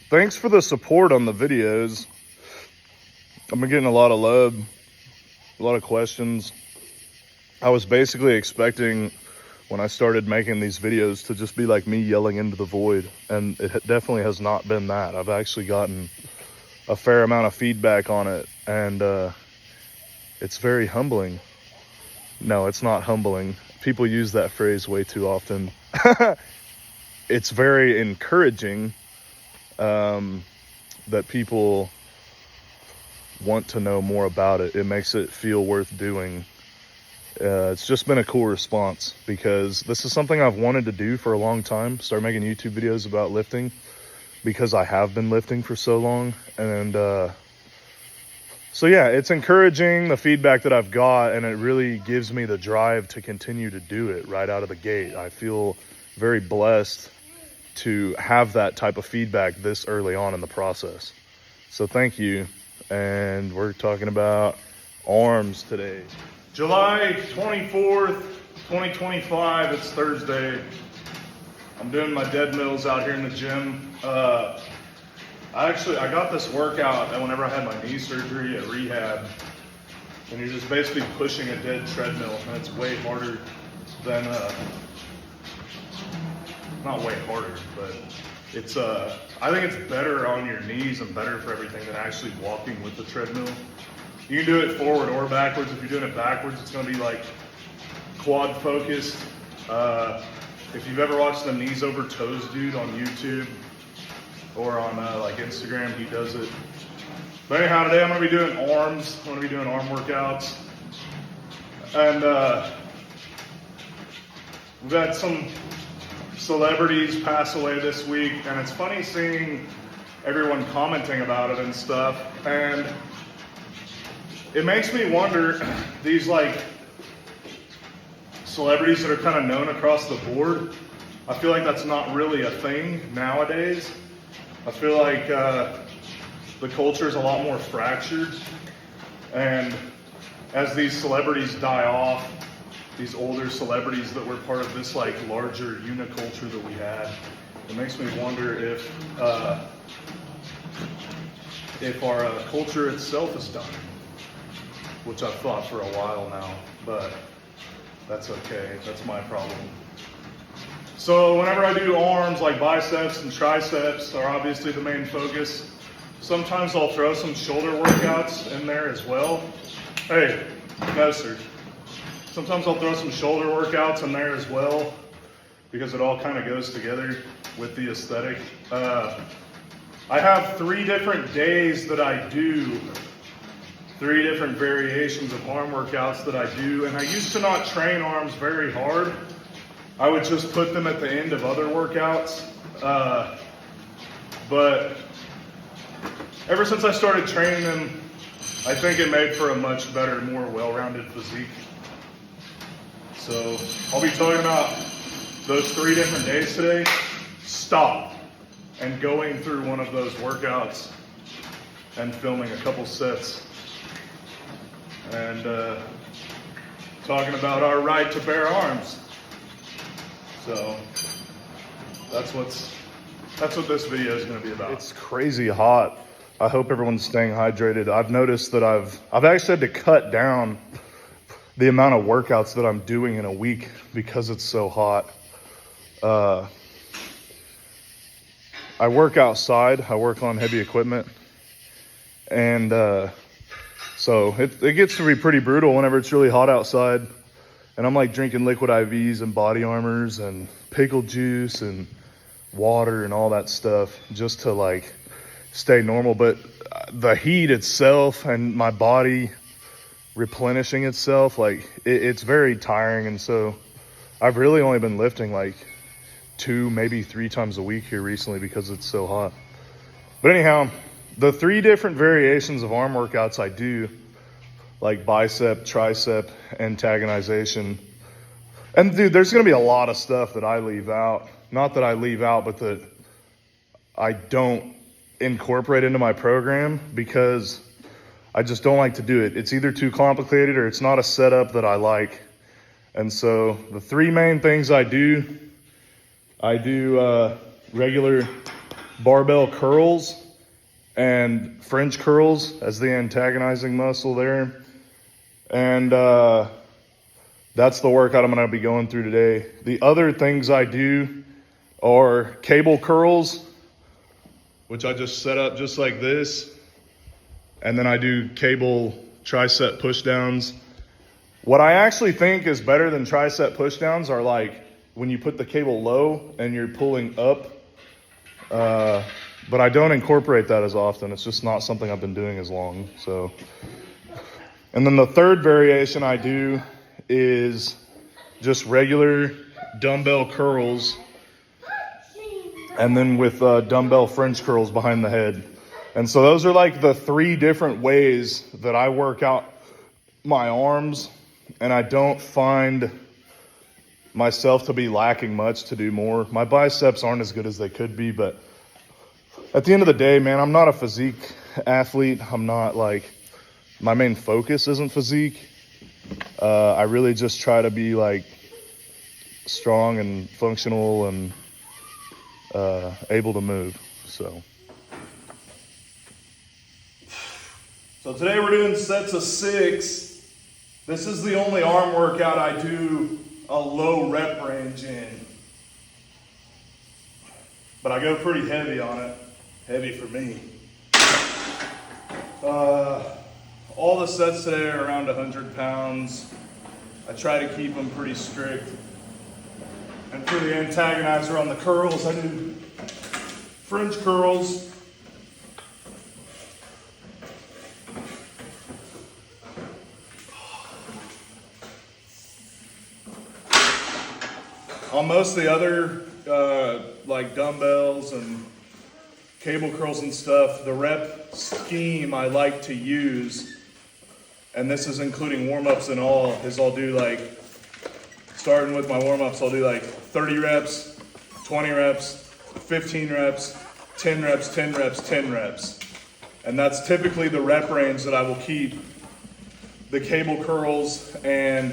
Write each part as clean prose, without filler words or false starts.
Thanks for the support on the videos. I've been getting a lot of love, a lot of questions. I was basically expecting when I started making these videos to just be like me yelling into the void, and it definitely has not been that. I've actually gotten a fair amount of feedback on it, and it's very humbling. No, it's not humbling. People use that phrase way too often. It's very encouraging that people want to know more about it. It makes it feel worth doing. It's just been a cool response because this is something I've wanted to do for a long time. Start making YouTube videos about lifting because I have been lifting for so long. And so yeah, it's encouraging, the feedback that I've got, and it really gives me the drive to continue to do it right out of the gate. I feel very blessed to have that type of feedback this early on in the process. So thank you. And we're talking about arms today. July 24th, 2025, it's Thursday. I'm doing my dead mills out here in the gym. I got this workout whenever I had my knee surgery at rehab. And you're just basically pushing a dead treadmill, and it's way harder than, not way harder, but it's, I think it's better on your knees and better for everything than actually walking with the treadmill. You can do it forward or backwards. If you're doing it backwards, it's gonna be like quad focused. If you've ever watched the Knees Over Toes dude on YouTube or on like Instagram, he does it. But anyhow, today I'm gonna be doing arms. I'm gonna be doing arm workouts. And we've had some celebrities pass away this week, and it's funny seeing everyone commenting about it and stuff. And it makes me wonder, these like celebrities that are kind of known across the board, I feel like that's not really a thing nowadays. I feel like the culture is a lot more fractured, and as these celebrities die off, these older celebrities that were part of this like larger uniculture that we had, it makes me wonder if our culture itself is dying, which I've thought for a while now, but that's okay. That's my problem. So whenever I do arms, like biceps and triceps are obviously the main focus. Sometimes I'll throw some shoulder workouts in there as well. Hey, no sir. Sometimes I'll throw some shoulder workouts in there as well because it all kind of goes together with the aesthetic. I have 3 different days that I do, 3 different variations of arm workouts that I do, and I used to not train arms very hard. I would just put them at the end of other workouts. But ever since I started training them, I think it made for a much better, more well-rounded physique. So I'll be talking about those 3 different days today. Stop and going through one of those workouts and filming a couple sets and talking about our right to bear arms. So that's what this video is going to be about. It's crazy hot. I hope everyone's staying hydrated. I've noticed that I've actually had to cut down the amount of workouts that I'm doing in a week because it's so hot. I work outside. I work on heavy equipment. And so it gets to be pretty brutal whenever it's really hot outside. And I'm like drinking liquid IVs and body armors and pickle juice and water and all that stuff just to like stay normal. But the heat itself and my body replenishing itself, like it's very tiring. And so I've really only been lifting like 2, maybe 3 times a week here recently because it's so hot. But anyhow, the 3 different variations of arm workouts I do, like bicep, tricep, antagonization. And dude, there's gonna be a lot of stuff that I leave out. Not that I leave out, but that I don't incorporate into my program because I just don't like to do it. It's either too complicated or it's not a setup that I like. And so the 3 main things I do regular barbell curls and French curls as the antagonizing muscle there. And that's the workout I'm gonna be going through today. The other things I do are cable curls, which I just set up just like this. And then I do cable tricep push downs. What I actually think is better than tricep push downs are like when you put the cable low and you're pulling up. But I don't incorporate that as often. It's just not something I've been doing as long. So, and then the third variation I do is just regular dumbbell curls, and then with dumbbell French curls behind the head. And so those are like the 3 different ways that I work out my arms, and I don't find myself to be lacking much to do more. My biceps aren't as good as they could be, but at the end of the day, man, I'm not a physique athlete. I'm not like, my main focus isn't physique. I really just try to be like strong and functional and able to move. So today we're doing sets of 6. This is the only arm workout I do a low rep range in. But I go pretty heavy on it. Heavy for me. All the sets today are around 100 pounds. I try to keep them pretty strict. And for the antagonizer on the curls, I do French curls. On most of the other like dumbbells and cable curls and stuff, the rep scheme I like to use, and this is including warm-ups and all, is I'll do like, starting with my warm-ups, I'll do like 30 reps, 20 reps, 15 reps, 10 reps, 10 reps, 10 reps. And that's typically the rep range that I will keep the cable curls and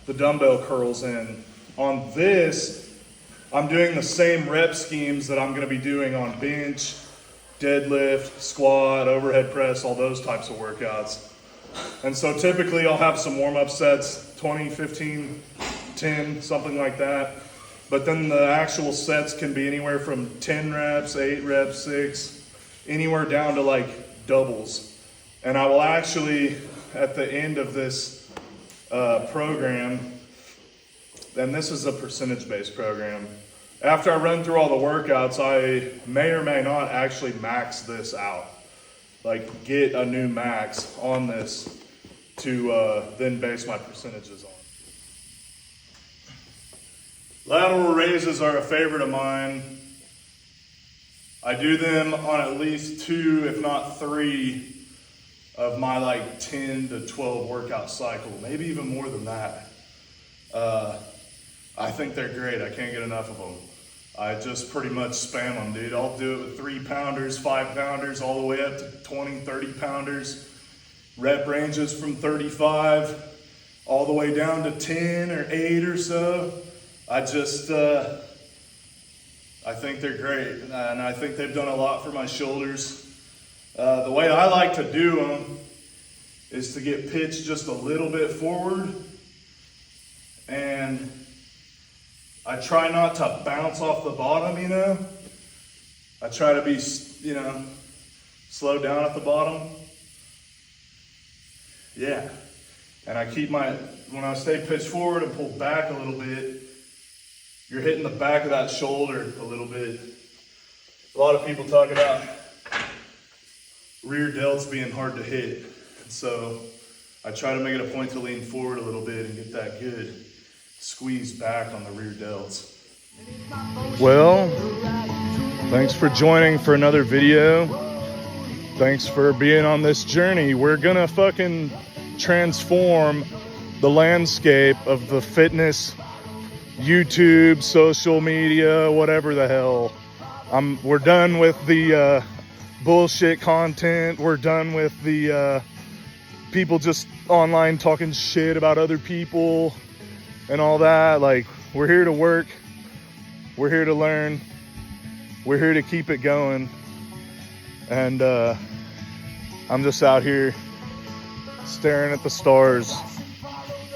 the dumbbell curls in. On this, I'm doing the same rep schemes that I'm gonna be doing on bench, deadlift, squat, overhead press, all those types of workouts. And so typically I'll have some warm-up sets, 20, 15, 10, something like that. But then the actual sets can be anywhere from 10 reps, 8 reps, 6, anywhere down to like doubles. And I will actually, at the end of this program, and this is a percentage-based program, after I run through all the workouts, I may or may not actually max this out. Like get a new max on this to then base my percentages on. Lateral raises are a favorite of mine. I do them on at least 2, if not 3, of my like 10 to 12 workout cycle, maybe even more than that. I think they're great. I can't get enough of them. I just pretty much spam them, dude. I'll do it with 3-pounders, 5-pounders, all the way up to 20, 30-pounders. Rep ranges from 35 all the way down to 10 or 8 or so. I just, I think they're great. And I think they've done a lot for my shoulders. The way I like to do them is to get pitched just a little bit forward, and I try not to bounce off the bottom, you know. I try to be, you know, slow down at the bottom. Yeah. And I keep when I stay pitched forward and pull back a little bit, you're hitting the back of that shoulder a little bit. A lot of people talk about rear delts being hard to hit. And so I try to make it a point to lean forward a little bit and get that good squeeze back on the rear delts. Well, thanks for joining for another video. Thanks for being on this journey. We're gonna fucking transform the landscape of the fitness, YouTube, social media, whatever the hell. We're done with the bullshit content. We're done with the people just online talking shit about other people and all that. Like, we're here to work, we're here to learn, we're here to keep it going. And I'm just out here staring at the stars,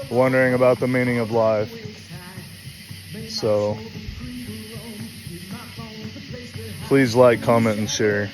wondering about the meaning of life. So please like, comment, and share.